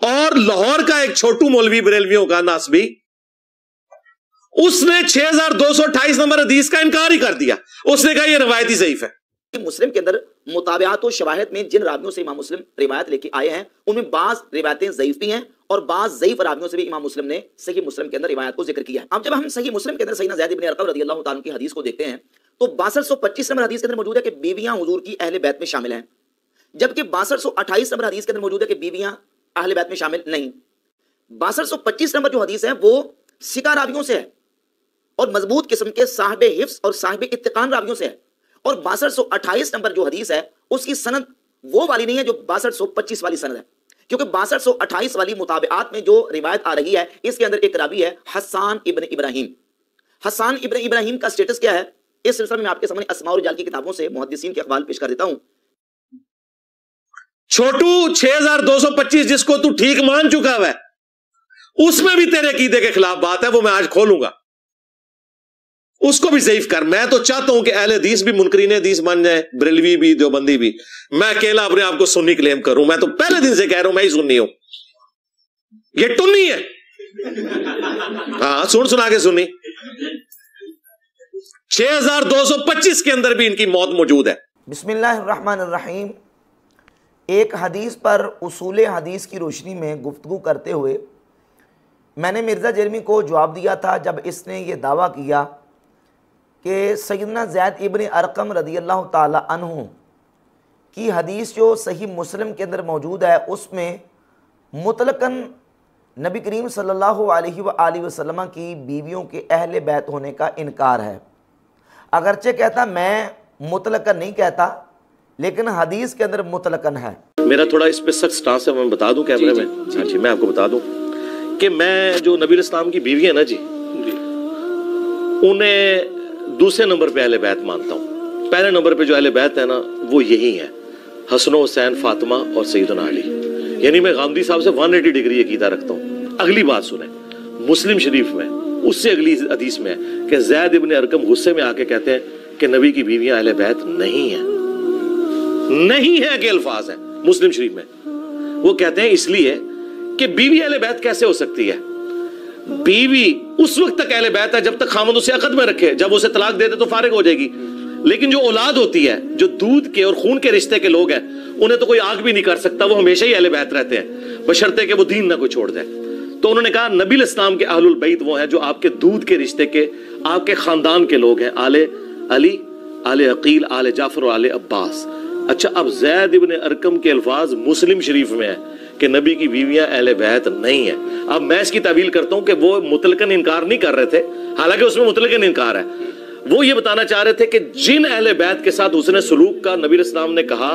और लाहौर का एक छोटू मौलवी बरेलवियों का नासबी, उसने 6228 नंबर हदीस का इनकार ही कर दिया। उसने कहा यह रिवायत ही ज़ईफ है। मुस्लिम के अंदर मुताबिआत और शवाहिद में जिन रावियों से इमाम मुस्लिम रिवायत लेके आए हैं उनमें बाज रिवायतें ज़ईफ भी हैं और बाज ज़ईफ रावियों से भी इमाम मुस्लिम ने सही मुस्लिम के अंदर रिवायत को जिक्र किया है। अब जब हम सही मुस्लिम के अंदर सैयदना ज़ैद इब्न अरक़म रज़ियल्लाहु ताला की हदीस को देखते हैं तो 6225 नंबर हदीस के अंदर मौजूद है कि बीवियां हुजूर की अहले बैत में शामिल हैं, जबकि 6228 नंबर हदीस के अंदर मौजूद है कि बीवियां अहले बैत में शामिल नहीं। 6225 नंबर जो हदीस है वो सिका रावियों से है और मजबूत किस्म के साहिबे हिफ्स और साहिबे इत्तिकान रावियों से है, और 6228 नंबर जो हदीस है उसकी सनद वो वाली नहीं है जो 6225 वाली सनद है, क्योंकि 6228 वाली मुताबिआत में जो रिवायत आ रही है इसके अंदर एक रावी है हसन इब्न इब्राहिम। हसन इब्न इब्राहिम का स्टेटस क्या है, इस सिलसिले में मैं आपके सामने अस्मा और रिजाल की किताबों से मुहद्दिसीन के अक़वाल पेश कर देता हूं। छोटू 6225 जिसको तू ठीक मान चुका है उसमें भी तेरे अकीदे के खिलाफ बात है, वो मैं आज खोलूंगा, उसको भी ज़ईफ कर। मैं तो चाहता हूं कि अहले हदीस भी मुनकरीन हदीस बन जाए, बरेलवी भी देवबंदी भी। मैं अकेला अपने आप को सुन्नी क्लेम करूं, मैं तो पहले दिन से कह रहा हूं मैं ही सुन्नी हूं, ये टुन्नी है। हाँ सुन सुना के सुनी। 6225 के अंदर भी इनकी मौत मौजूद है। बिस्मिल्लाहिर्रहमानिर्रहीम। एक हदीस पर उसूल हदीस की रोशनी में गुफ्तगू करते हुए मैंने मिर्ज़ा जरमी को जवाब दिया था जब इसने ये दावा किया कि सैयदना ज़ैद इब्न अरक़म रज़ियल्लाहु ताला अन्हु की हदीस जो सही मुस्लिम के अंदर मौजूद है उसमें मुतलकन नबी करीम सल्लल्लाहु अलैहि वसल्लम की बीवियों के अहले बैत होने का इनकार है। अगरचे कहता मैं मुतलकन नहीं कहता, लेकिन हदीस के अंदर मुतलकन है। मेरा थोड़ा इस पे सख्त स्टांस है, मैं बता दूं कैमरे में। हाँ जी, मैं आपको बता दूं कि मैं जो नबी इस्लाम की बीवी है ना जी, उन्हें दूसरे नंबर पे अहले बैत मानता हूँ। पहले नंबर पे जो अहले बैत है ना वो यही है, हसन हुसैन, फातिमा और सैयदना अली। यानी मैं गामदी साहब से 180 डिग्री अकीदा रखता हूँ। अगली बात सुने, मुस्लिम शरीफ में उससे अगली हदीस में है कि ज़ैद इब्न अरक़म गुस्से में आके कहते हैं कि नबी की बीवियां अहले बैत नहीं है, नहीं है के अल्फाज हैं मुस्लिम शरीफ में। वो कहते हैं इसलिए कि बीवी अहले बैत कैसे हो सकती है? बीवी उस वक्त तक अहले बैत है जब तक खामद उसे अक़द में रखे, जब उसे तलाक दे दे तो फारिग हो जाएगी। लेकिन जो औलाद होती है, जो दूध के और खून के रिश्ते के लोग हैं, उन्हें तो कोई आग भी नहीं कर सकता, वो हमेशा ही अहले बैत रहते हैं बशर्ते कि वो दीन ना कोई छोड़ जाए। तो उन्होंने कहा नबी इस्लाम के अहलुल बैत वो हैं जो आपके दूध के रिश्ते के, आपके खानदान के लोग हैं, आले अली, आले अकील, आले जाफर और आले अब्बास। अच्छा, अब ज़ैद इब्न अरक़म के अल्फाज मुस्लिम शरीफ में है कि नबी की बीवियां अहले बैत नहीं है। अब मैं इसकी तावील करता हूं कि वो मुतलकन इनकार नहीं कर रहे थे, हालांकि उसमें मुतलकन इनकार है। वो ये बताना चाह रहे थे कि जिन अहले बैत के साथ उसने सलूक का नबी इस्लाम ने कहा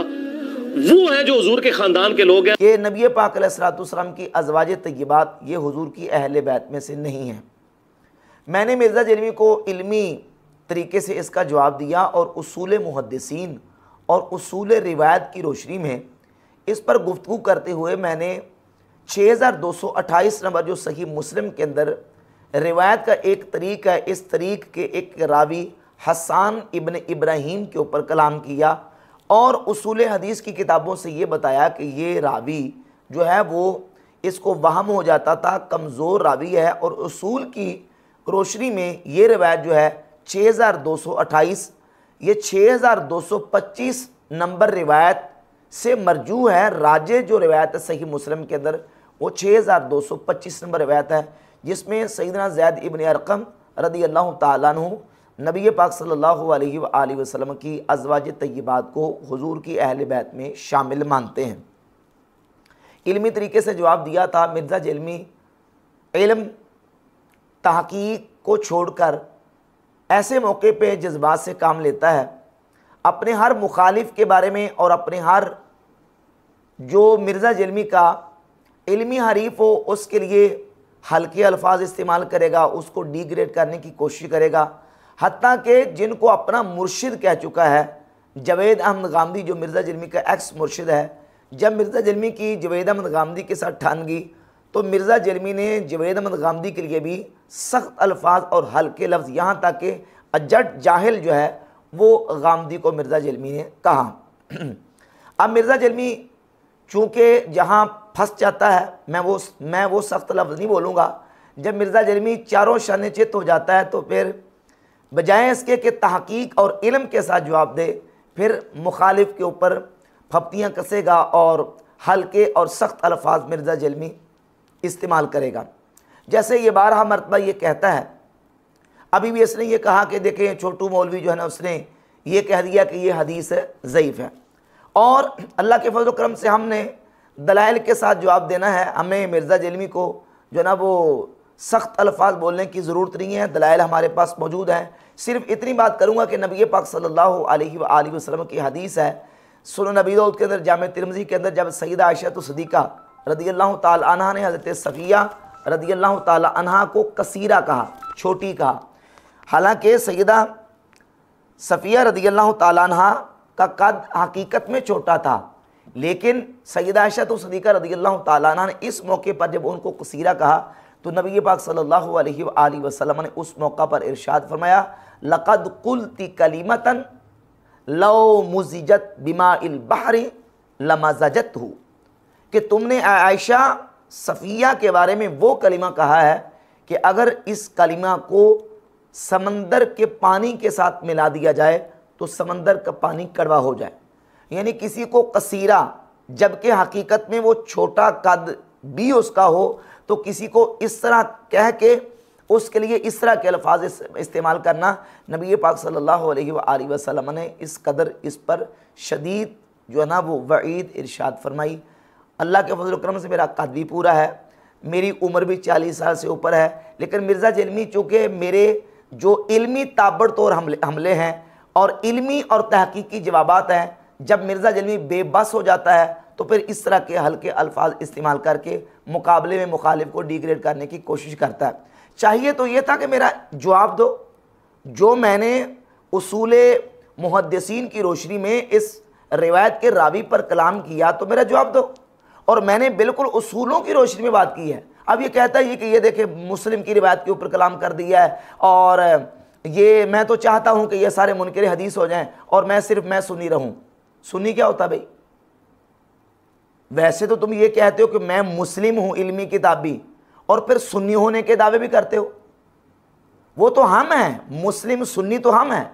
वो है जो हुजूर के खानदान के लोग हैं। ये नबी पाक अलैहिस्सलाम की अज़वाज तय्यबात ये हुजूर की अहले बैत में से नहीं है। मैंने मिर्ज़ा जरमी को इल्मी तरीके से इसका जवाब दिया और उसूल मुहद्दिसीन और उसूल रिवायत की रोशनी में इस पर गुफ्तगू करते हुए मैंने 6228 नंबर जो सही मुस्लिम के अंदर रिवायत का एक तरीक़ है, इस तरीक़ के एक रावी हसन इब्न इब्राहिम के ऊपर कलाम किया और उसूल हदीस की किताबों से ये बताया कि ये रावी जो है वो इसको वहम हो जाता था, कमज़ोर रावी है, और उसूल की रोशनी में ये रिवायत जो है 6228 ये 6225 नंबर रिवायत से मरजू है। राजे जो रिवायत है सही मुस्लिम के अंदर वो 6225 नंबर रिवायत है, जिसमें सैयदना ज़ैद इब्न अरक़म रज़ियल्लाहु ताला अन्हु नबी पाक सल्लल्लाहु अलैहि वसल्लम की अज़वाज तय्यबात को हुजूर की अहले बैत में शामिल मानते हैं। इल्मी तरीके से जवाब दिया था। मिर्ज़ा जरमी इल्म तहक़ीक़ को छोड़कर ऐसे मौके पे जज्बात से काम लेता है, अपने हर मुखालिफ के बारे में और अपने हर जो मिर्ज़ा जरमी का इल्मी हरीफ हो उसके लिए हल्के अल्फाज इस्तेमाल करेगा, उसको डिग्रेड करने की कोशिश करेगा। हत्ता कि जिनको अपना मुर्शिद कह चुका है जवेद अहमद गामदी, जो मिर्ज़ा जरमी का एक्स मुर्शिद है, जब मिर्ज़ा जरमी की जवेद अहमद गामदी के साथ ठानगी तो मिर्ज़ा जरमी ने जवेद अहमद गामदी के लिए भी सख्त अल्फाज और हल्के लफ्ज़, यहाँ तक कि अजट जाहिल जो है वो गामदी को मिर्ज़ा जरमी ने कहा। अब मिर्ज़ा जरमी चूँकि जहाँ फंस जाता है, मैं वो सख्त लफ्ज़ नहीं बोलूँगा, जब मिर्ज़ा जलमी चारों शन चित हो जाता है तो फिर बजाय इसके कि तहकीक और इल्म के साथ जवाब दे, फिर मुखालिफ के ऊपर फप्तियाँ कसेगा और हल्के और सख्त अल्फाज मिर्ज़ा जलमी इस्तेमाल करेगा। जैसे ये बारहा मरतबा ये कहता है, अभी भी इसने ये कहा कि देखें छोटू मौलवी जो है ना, उसने ये कह दिया कि ये हदीस ज़ईफ़ है, और अल्लाह के फज़ल करम से हमने दलाइल के साथ जवाब देना है। हमें मिर्ज़ा जलमी को जो ना वो सख्त अल्फाज बोलने की ज़रूरत नहीं है, दलाइल हमारे पास मौजूद हैं। सिर्फ इतनी बात करूँगा कि नबी पाक सल्लल्लाहु अलैहि वसल्लम की हदीस है, सुनन नबी दाऊद के अंदर, जामे तिरमिज़ी के अंदर, जब सैयदा आयशा सिद्दीक़ा रदियल्लाहु ताला अन्हा ने हज़रत सफ़िया रदियल्लाहु ताला अन्हा को कसीरा कहा, छोटी कहा। हालांकि सैयदा सफ़िया रदियल्लाहु ताला अन्हा का कद हकीकत में छोटा था, लेकिन सैयदा आयशा सिद्दीक़ा रदियल्लाहु ताला अन्हा ने इस मौके पर जब उनको कसीरा कहा तो नबी पाक सल्लल्लाहु अलैहि वसल्लम ने उस मौका पर इरशाद फरमाया, लक़द क़ुल्ति कलिमतन लौ मुज़िजत बिमाइल बहरी लमज़जतहु, कि तुमने आयशा सफ़िया के बारे में वो कलिमा कहा है कि अगर इस कलिमा को समंदर के पानी के साथ मिला दिया जाए तो समंदर का पानी कड़वा हो जाए। यानी किसी को कसीरा, जबकि हकीकत में वो छोटा कद भी उसका हो, तो किसी को इस तरह कह के उसके लिए इस तरह के अल्फाज इस्तेमाल करना, नबी पाक सल्लल्लाहु अलैहि वसल्लम ने इस कदर इस पर शदीद जो है ना वो वईद इरशाद फरमाई। अल्लाह के फजल करम से मेरा कद भी पूरा है, मेरी उम्र भी 40 साल से ऊपर है, लेकिन मिर्ज़ा जलमी चूँकि मेरे जो इल्मी ताबड़तोड़ हमले हैं और इल्मी और तहकीकी जवाबात हैं, जब मिर्ज़ा जलमी बेबस हो जाता है तो फिर इस तरह के हल्के अल्फाज इस्तेमाल करके मुकाबले में मुखालिफ को डिग्रेड करने की कोशिश करता है। चाहिए तो ये था कि मेरा जवाब दो, जो मैंने उसूले मुहद्दिसीन की रोशनी में इस रिवायत के रावी पर कलाम किया तो मेरा जवाब दो, और मैंने बिल्कुल उसूलों की रोशनी में बात की है। अब ये कहता है कि ये देखे मुस्लिम की रिवायत के ऊपर कलाम कर दिया है, और ये मैं तो चाहता हूँ कि ये सारे मुनकर हदीस हो जाएं और मैं सुन्नी रहूँ। सुन्नी क्या होता भाई? वैसे तो तुम ये कहते हो कि मैं मुस्लिम हूँ इल्मी किताबी, और फिर सुन्नी होने के दावे भी करते हो। वो तो हम हैं, मुस्लिम सुन्नी तो हम हैं,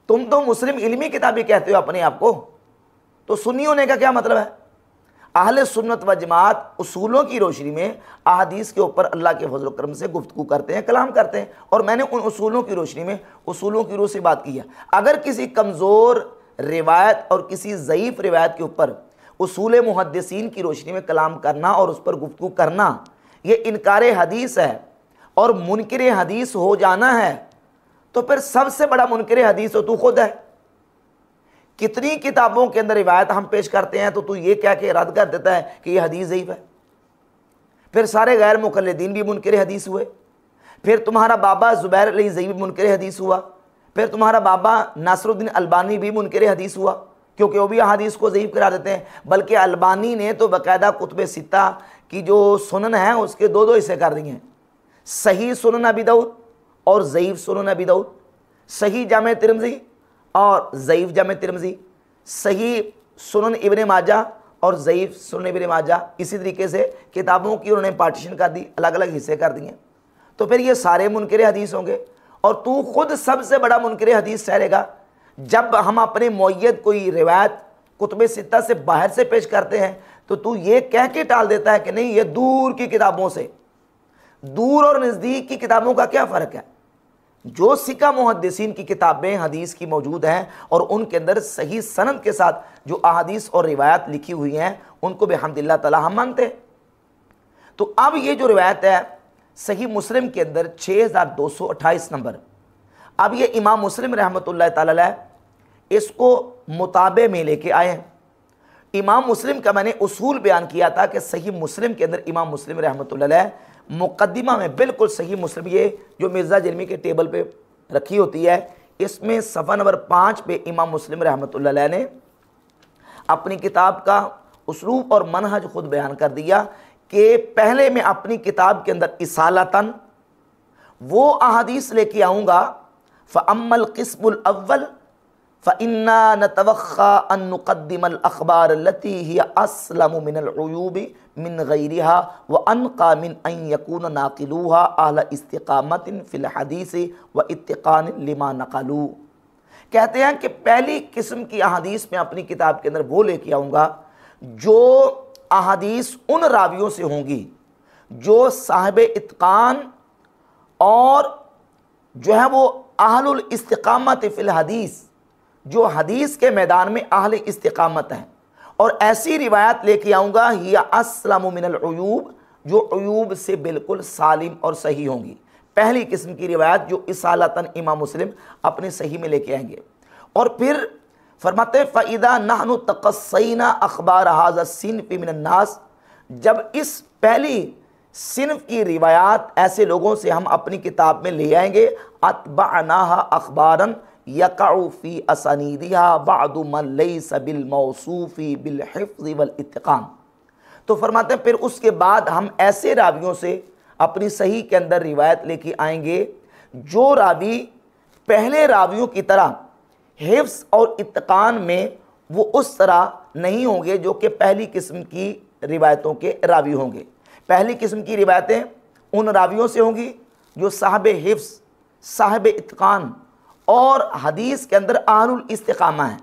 तुम तो मुस्लिम इल्मी किताबी कहते हो अपने आप को, तो सुन्नी होने का क्या मतलब है? अहले सुन्नत व जमात उसूलों की रोशनी में अहादीस के ऊपर अल्लाह के फजल करम से गुफ्तगू करते हैं, कलाम करते हैं, और मैंने उन उसूलों की रोशनी में उसूलों की रूह से बात की है। अगर किसी कमज़ोर रिवायत और किसी ज़ईफ़ रिवायत के ऊपर उसूल मुहद्दिसीन की रोशनी में कलाम करना और उस पर गुफ्तगू करना, ये इनकार हदीस है और मुनकर हदीस हो जाना है, तो फिर सबसे बड़ा मुनकर हदीस तो तू खुद है। कितनी किताबों के अंदर रिवायत हम पेश करते हैं तो तू ये कह के रद्द कर देता है कि ये हदीस ज़ईफ़ है। फिर सारे गैर मुक़ल्लिदीन भी मुनकर हदीस हुए, फिर तुम्हारा बाबा ज़ुबैर अलैज़ई भी मुनकर हदीस हुआ, फिर तुम्हारा बाबा नासरुद्दीन अलबानी भी मुनकर हदीस हुआ, क्योंकि वो भी हदीस को ज़ईफ़ करार देते हैं। बल्कि अलबानी ने तो बाकायदा कुतुब सित्ता की जो सुनन है उसके दो हिस्से कर दिए हैं, सही सुनन अबी दाऊद और ज़ईफ़ सुनन अबी दाऊद, सही जामे तिरमिज़ी और ज़ईफ़ जामे तिरमिज़ी, सही सुनन इब्ने माजा और ज़ईफ़ सुनन इब्ने माजा। इसी तरीके से किताबों की उन्होंने पार्टीशन कर दी, अलग अलग हिस्से कर दिए। तो फिर ये सारे मुनकर हदीस होंगे, और तू खुद सबसे बड़ा मुनकर हदीस ठहरेगा जब हम अपने मुय्यद कोई रिवायत कुतुब सित्ता से बाहर से पेश करते हैं। तो तू ये कह के टाल देता है कि नहीं, ये दूर की किताबों से, दूर और नज़दीक की किताबों का क्या फ़र्क है? जो सिका मुहद्दिसीन की किताबें हदीस की मौजूद हैं और उनके अंदर सही सनद के साथ जो अहादीस और रिवायत लिखी हुई हैं, उनको बिहम्दिल्लाह ताला हम मानते हैं। तो अब ये जो रिवायत है सही मुस्लिम के अंदर 6228 नंबर, अब ये इमाम मुस्लिम रहमतुल्लाह ताला अलैह इसको मुताबे में लेके आए हैं। इमाम मुस्लिम का मैंने उसूल बयान किया था कि सही मुस्लिम के अंदर इमाम मुस्लिम रहमतुल्लाह अलैह मुकद्दिमा में बिल्कुल सही मुस्लिम, ये जो मिर्ज़ा जलमी के टेबल पे रखी होती है, इसमें सफ़ा नंबर 5 पे इमाम मुस्लिम रहमतुल्लाह अलैह ने अपनी किताब का उसलूब और मनहज खुद बयान कर दिया कि पहले मैं अपनी किताब के अंदर इसालतन वो अहादीस लेके आऊँगा, फ़अम्मल क़िस्मुल अव्वल फ़इन्ना नतवख्खा अन नुक़द्दिमल अख़बार लती हिय अस्लमु मिनल उयूबि मिन गैरिहा व अनका मिन अन यकून नाकिलूहा अहल इस्तिकामतिन फिल हदीस व इत्तिकान लिमा नकलू। कहते हैं कि पहली किस्म की अहादीस में अपनी किताब के अंदर वो लेके आऊँगा जो अहादीस उन रावियों से होंगी जो साहिब इत्कान और जो है वो अहलुल इस्तिकामत फिल हदीस, जो हदीस के मैदान में अहल इस्तिकामत हैं। और ऐसी रिवायत लेके आऊँगा हिया अस्लमु मिनल उयूब, जो उयूब से बिल्कुल सालिम और सही होंगी। पहली किस्म की रिवायत जो इसालतन इमाम मुस्लिम अपने सही में लेके आएंगे। और फिर फरमाते फ़इदा नहनु तक़स्सैना अखबार हाज़ा सिन्फ़ मिनन नास, जब इस पहली सिन्फ की रिवायात ऐसे लोगों से हम अपनी किताब में ले आएंगे, अतबअनाहा अखबारन यक़उ फ़ी असनीदिहा बअदु मन लैसा बिल मौसूफ़ी बिल हिफ़्ज़ वल इत्क़ान। तो फरमाते हैं फिर उसके बाद हम ऐसे रावियों से अपनी सही के अंदर रिवायत लेके आएंगे जो रावी पहले रावियों की तरह हिफ्ज़ और इत्क़ान में वो उस तरह नहीं होंगे जो कि पहली किस्म की रिवायतों के रावी होंगे। पहली किस्म की रिवायतें उन रावियों से होंगी जो साहिब हिफ्ज़, साहिब इत्क़ान और हदीस के अंदर अहलुल इस्तिक़ामा हैं।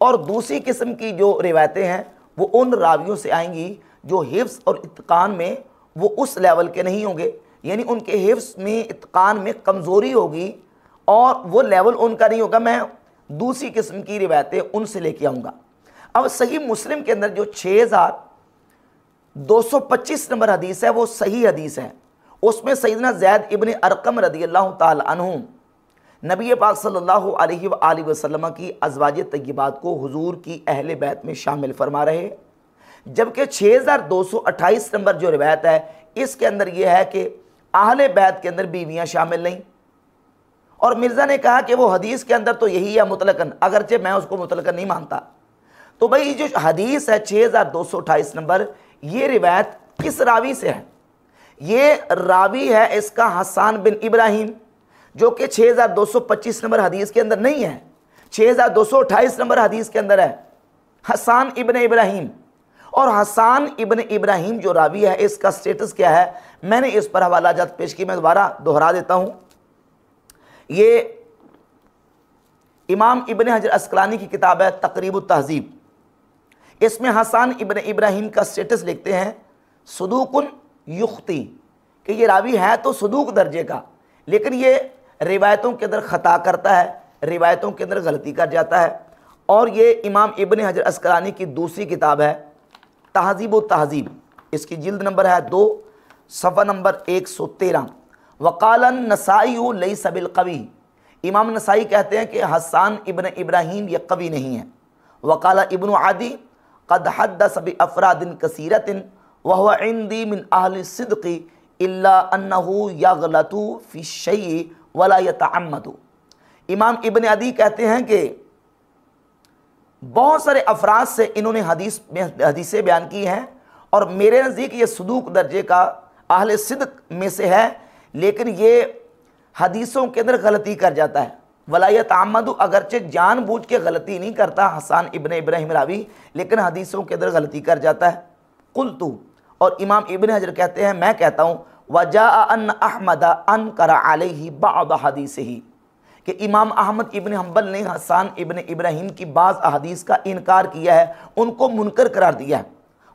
और दूसरी किस्म की जो रिवायतें हैं वो उन रावियों से आएंगी जो हिफ्ज़ और इत्क़ान में वो उस लेवल के नहीं होंगे, यानी उनके हिफ्ज़ में, इत्क़ान में कमज़ोरी होगी और वो लेवल उनका नहीं होगा। मैं दूसरी किस्म की रिवायतें उनसे लेके आऊँगा। अब सही मुस्लिम के अंदर जो 6225 नंबर हदीस है वो सही हदीस है। उसमें सैयदना ज़ैद इब्न अरकम रदियल्लाहु ताला अन्हु नबी पाक सल्लल्लाहु अलैहि वसल्लम की अज़वाज तय्यबात को हुजूर की अहले बैत में शामिल फरमा रहे। जबकि 6228 नंबर जो रिवायत है इसके अंदर यह है कि अहले बैत के अंदर बीवियां शामिल नहीं। और मिर्ज़ा ने कहा कि वो हदीस के अंदर तो यही है मुतलकन, अगरचे मैं उसको मुतलकन नहीं मानता। तो भाई जो हदीस है 6228 नंबर, ये रिवायत किस रावी से है? ये रावी है इसका हसन बिन इब्राहिम, जो कि 6225 नंबर हदीस के अंदर नहीं है, 6228 नंबर हदीस के अंदर है हसन इब्न इब्राहिम। और हसन इब्न इब्राहिम जो रावी है इसका स्टेटस क्या है, मैंने इस पर हवाला जात पेश की, मैं दोबारा दोहरा देता हूँ। ये इमाम इब्न हजर अस्कलानी की किताब है तक़रीबुत तहज़ीब। इसमें हसन इब्न इब्राहिम का स्टेटस लिखते हैं सदूकुन युख्ती, कि ये रावी है तो सदूक दर्जे का, लेकिन ये रिवायतों के अंदर ख़ता करता है, रिवायतों के अंदर गलती कर जाता है। और ये इमाम इब्न हजर अस्कलानी की दूसरी किताब है तहज़ीबुत तहज़ीब, इसकी जिल्द नंबर है 2 सफ़ा नंबर 113। वक़ालन नसाई लैसा बिल कवी, इमाम नसाई कहते हैं कि हसन इब्न इब्राहिम ये कवी नहीं है। वक़ाला इब्न आदी क़द हद्दस बि अफ़रादिन कसीरतिन व हुवा इंदी मिन अहलि सिद्क़ी इल्ला अन्नहु यग़लतु फ़ी शैइ वला यतअम्मदु। इमाम इब्न अदी कहते हैं कि बहुत सारे अफराद से इन्होंने हदीसें बयान की हैं और मेरे नज़दीक ये सदूक दर्जे का अहले सिद्क़ में से है, लेकिन ये हदीसों के अंदर गलती कर जाता है। वलायत आमदु, अगरचे जानबूझ के गलती नहीं करता हसन इब्न इब्राहिम रावी, लेकिन हदीसों के अंदर गलती कर जाता है। कुल्तु, और इमाम इब्न हजर कहते हैं मैं कहता हूँ वजाअ अन अहमद अनकर अलैहि बअद हदीसिही, कि इमाम अहमद इब्न हम्बल ने हसन इब्न इब्राहिम की बाज़ अहदीस का इनकार किया है, उनको मुनकर करार दिया है।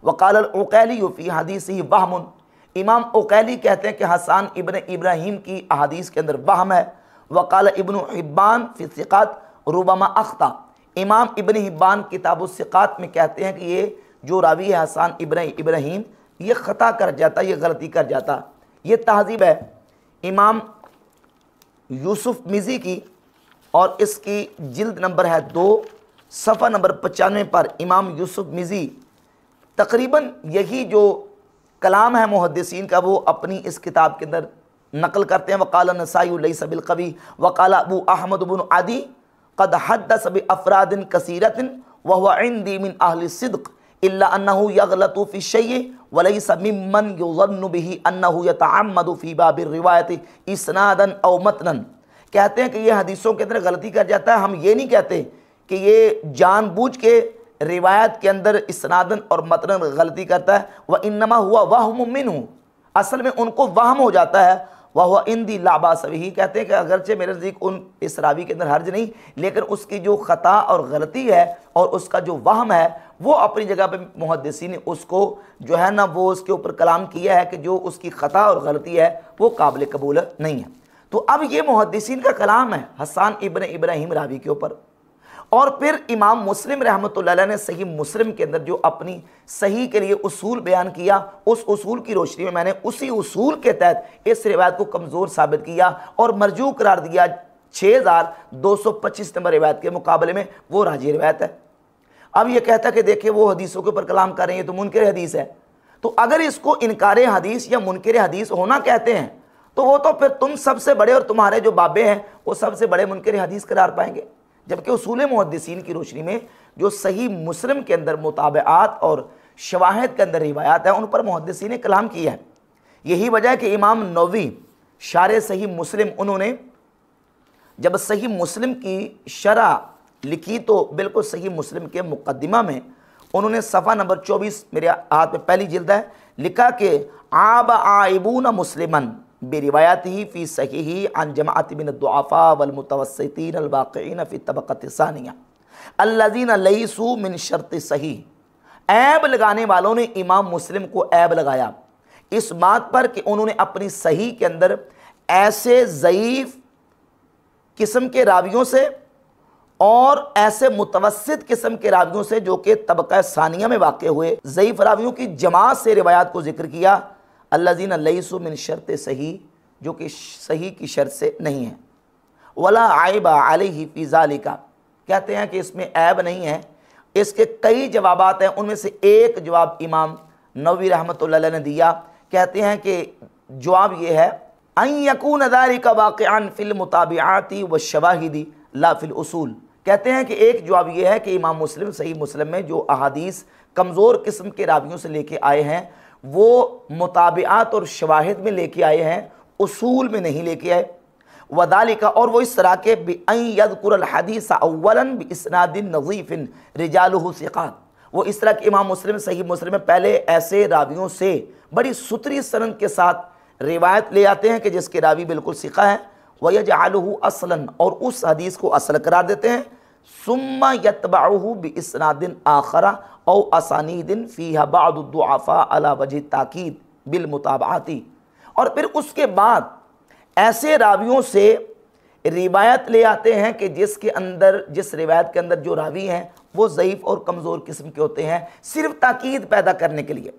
वक़ाल अल-उक़ैली फ़ी हदीसिही वहमुन, इमाम उक़ैली कहते हैं कि हसन इब्न इब्राहिम की अहदीस के अंदर वहम है। वक़ाल इब्न हिब्बान फ़ी सिक़ात रुबमा अख़्ता, इमाम इब्न हिब्बान किताबुस सिक़ात में कहते हैं कि ये जो रावी है हसन इब्न इब्राहिम ये ख़ता कर जाता, ये गलती कर जाता। ये तहज़ीब है इमाम यूसुफ मिज़ी की, और इसकी जिल्द नंबर है 2 सफ़ा नंबर 95 पर इमाम यूसुफ मिज़ी तकरीबन यही जो कलाम है मुहद्दिसीन का वो अपनी इस किताब के अंदर नकल करते हैं। वक़ाल नसाई लैसा बिल कवी वक़ाल अबू अहमद बिन आदी क़द हद्दस बि अफ़रादिन कसीरतिन व हुवा इंदी मिन अहलि सिद्क़ इल्ला अन्नहु यग़लतु फ़ी शैइ व लैसा मिम्मन युज़न्नु बिही अन्नहु यतअम्मदु फ़ी बाबि रिवायति इस्नादन औ मतनन। कहते हैं कि ये हदीसों के अंदर गलती कर जाता है। हम ये नहीं कहते कि ये जानबूझ के रिवायत के अंदर इस्नादन और मतन गलती करता है, वह इन्नमा हुआ वहम मिन्हु, असल में उनको वहम हो जाता है, वह हुआ इंदी लाबा सभी, कहते हैं कि अगरचे मेरे नज़दीक उन इस रावी के अंदर हर्ज नहीं, लेकिन उसकी जो ख़ता और गलती है और उसका जो वहम है वो अपनी जगह पे मुहद्दिसीन ने उसको जो है ना वो उसके ऊपर कलाम किया है कि जो उसकी ख़ता और गलती है वो काबिल कबूल नहीं है। तो अब ये मुहद्दिसीन का कलाम है हसन इब्न इब्राहीम रावी के ऊपर। और फिर इमाम मुस्लिम रहमतुल्लाह अलैह ने सही मुस्लिम के अंदर जो अपनी सही के लिए उसूल बयान किया, उस उसूल की रोशनी में मैंने उसी उसूल के तहत इस रिवायत को कमज़ोर साबित किया और मरजू करार दिया 6225 नंबर रिवायत के मुकाबले में वो राजी रिवायत है। अब ये कहता है कि देखिए वो हदीसों के ऊपर कलाम कर रहे हैं तो मुनकर हदीस है, तो अगर इसको इनकार हदीस या मुनकर हदीस होना कहते हैं तो वो तो फिर तुम सबसे बड़े और तुम्हारे जो बाबे हैं वो सबसे बड़े मुनकर हदीस करार पाएंगे। जबकि उसूल मुहद्दिसीन की रोशनी में जो सही मुस्लिम के अंदर मुताबिआत और शवाहिद के अंदर रिवायात है उन पर मुहद्दिसीन ने कलाम किया है। यही वजह है कि इमाम नववी शारे सही मुस्लिम, उन्होंने जब सही मुस्लिम की शरह लिखी तो बिल्कुल सही मुस्लिम के मुकद्दिमा में उन्होंने सफ़ा नंबर 24 मेरे हाथ में पहली जिल्द है, लिखा कि आब आइबून मुस्लिमन बेरिवायत ही फ़ी सही अन जमाअत मिन दुआफा वल मुतवस्सितीन अल वाक़ईन फ़ी तबक़त सानिया अल्लज़ीन लैसू मिन शर्त सही। ऐब लगाने वालों ने इमाम मुस्लिम को ऐब लगाया इस बात पर कि उन्होंने अपनी सही के अंदर ऐसे ज़ईफ़ किस्म के रावियों से और ऐसे मुतवस्सित किस्म के रावियों से जो कि तबक़ा सानिया में वाक़ हुए ज़ईफ़ रावियों की जमात से रिवायात को जिक्र किया, अल्लज़ीना लैसू मिन शर्त सही, जो कि सही की शर्त से नहीं है, वला आइबा अलैहि फ़ी ज़ालिका, कहते हैं कि इसमें ऐब नहीं है। इसके कई जवाबात हैं, उनमें से एक जवाब इमाम नववी रहमतुल्लाह अलैह ने दिया, कहते हैं कि जवाब ये है अन यकून ज़ालिका वाक़िअन फ़िल मुताबिआति व शवाहिदी ला फ़िल उसूल। कहते हैं कि एक जवाब ये है कि इमाम मुस्लिम सही मुस्लिम में जो अहादीस कमज़ोर किस्म के रावियों से लेके आए हैं वो मुताबिआत और शवाहिद में लेके आए हैं, उसूल में नहीं लेके आए। वदालिका, और वो इस तरह के बिअन यज़कुरल हदीस अव्वलन बिइस्नादिन नज़ीफ़िन रिजालुहु सिक़ात, वो इस तरह के इमाम मुस्लिम सही मुस्लिम में पहले ऐसे रावियों से बड़ी सुथरी सनद के साथ रिवायत ले आते हैं कि जिसके रावी बिल्कुल सिक़ा है, वयजअलुहु असलन, और उस हदीस को असल करार देते हैं, सुम्मा यतबअहु बिइस्नादिन आखरा औ असानीदिन फ़ीहा बअदु दुआफ़ा अला वजह ताकीद बिल मुताबाती, और फिर उसके बाद ऐसे रावियों से रिवायत ले आते हैं कि जिसके अंदर जिस रिवायत के अंदर जो रावी हैं वो ज़ईफ़ और कमज़ोर किस्म के होते हैं, सिर्फ ताकीद पैदा करने के लिए।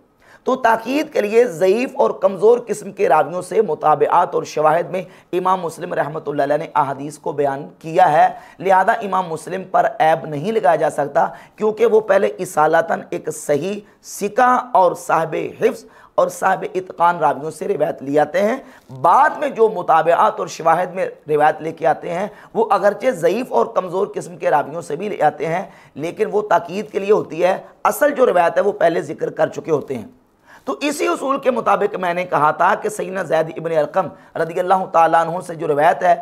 तो ताकीद के लिए ज़ईफ़ और कमज़ोर किस्म के रावियों से मुताबिआत और शवाहिद में इमाम मुस्लिम रहमतुल्लाह अलैह ने अहादीस को बयान किया है। लिहाजा इमाम मुस्लिम पर ऐब नहीं लगाया जा सकता, क्योंकि वो पहले इसालतन एक सही सिका और साहिब हिफ्ज़ और साहिब इत्क़ान रावियों से रिवायत ले आते हैं। बाद में जो मुताबिआत और शवाहिद में रिवायत लेके आते हैं वो अगरचे ज़ईफ़ और कमज़ोर किस्म के रावियों से भी ले आते हैं, लेकिन वो ताकीद के लिए होती है, असल जो रिवायत है वो पहले ज़िक्र कर चुके होते हैं। तो इसी उसूल के मुताबिक मैंने कहा था कि सैयदना ज़ैद इब्न अरक़म रज़ियल्लाहु ताला अन्हु से जो रिवायत है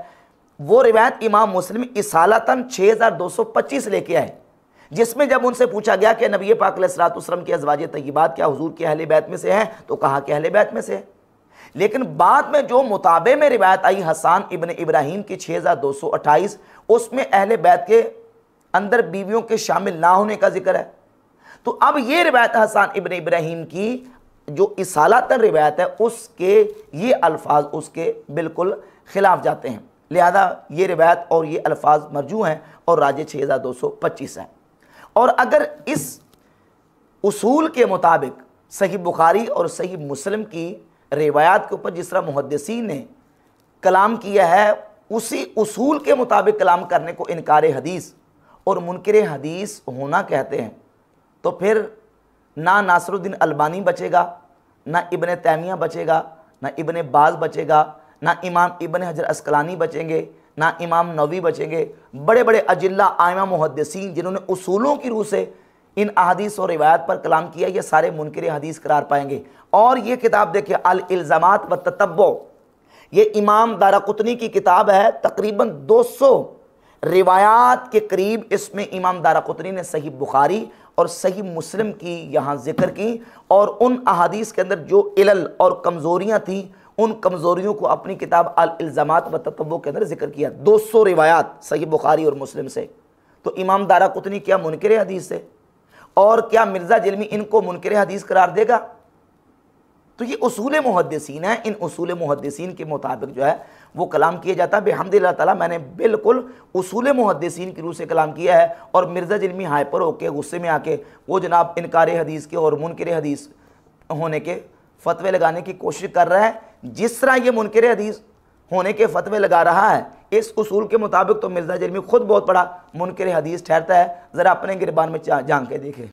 वो रिवायत इमाम मुस्लिम इसालतन 6225 लेके आए, जिसमें जब उनसे पूछा गया कि नबी पाक अलैहिस्सलातु वस्सलाम की अज़वाज तय्यबात क्या हुज़ूर के अहले बैत में से हैं, तो कहा कि अहले बैत में से है। लेकिन बाद में जो मुताबे में रिवायत आई हसन इब्न इब्राहीम की 6228, उसमें अहले बैत के अंदर बीवियों के शामिल ना होने का जिक्र है। तो अब ये रिवायत हसन इब्न इब्राहीम की जो इसालतन रिवायत है उसके ये अल्फाज उसके बिल्कुल खिलाफ जाते हैं, लिहाजा ये रिवायत और ये अल्फाज मरजू हैं और राजे 6225 हैं। और अगर इस उसूल के मुताबिक सही बुखारी और सही मुस्लिम की रिवायात के ऊपर जिस तरह मुहद्दिसीन ने कलाम किया है उसी उसूल के मुताबिक कलाम करने को इनकार हदीस और मुनकर हदीस होना कहते हैं, तो फिर ना नासरुद्दीन अलबानी बचेगा, ना इब्न तैमिया बचेगा, ना इब्न बाज बचेगा, ना इमाम इब्न हजर अस्कलानी बचेंगे, ना इमाम नववी बचेंगे। बड़े बड़े अजिल्ला आइमा मुहद्दिसीन जिन्होंने उसूलों की रूह से इन अहादीस और रिवायत पर कलाम किया, ये सारे मुनकर हदीस करार पाएंगे। और ये किताब देखिए अल इल्ज़ामात व ततब्बो, ये इमाम दाराकुतनी की किताब है, तकरीबन 200 रिवायात के करीब इसमें इमाम दाराकुतनी ने सही बुखारी और सही मुस्लिम की यहाँ जिक्र की, और उन अहादीस के अंदर जो इलल और कमज़ोरियाँ थी उन कमज़ोरियों को अपनी किताब अल इल्ज़ामात व ततव्वु के अंदर जिक्र किया। 200 रिवायात सही बुखारी और मुस्लिम से। तो इमाम दाराकुतनी क्या मुनकिर हदीस है? और क्या मिर्ज़ा जिल्मी इनको मुनकिर हदीस करार देगा? तो ये उसूल मुहद्दिसीन है, इन उसूल मुहद्दिसीन के मुताबिक जो है वो कलाम किया जाता है। बेहम्दिल्लाह ताला मैंने बिल्कुल उसूल मुहद्दिसीन की रूह से कलाम किया है, और मिर्ज़ा जिल्मी हाइपर होके गुस्से में आके वो जनाब इनकार हदीस के और मुनकिर हदीस होने के फतवे लगाने की कोशिश कर रहा है। जिस तरह ये मुनकिर हदीस होने के फतवे लगा रहा है इस उसूल के मुताबिक, तो मिर्ज़ा जिल्मी खुद बहुत बड़ा मुनकिर हदीस ठहरता है। ज़रा अपने गिरबान में झांक के देखें।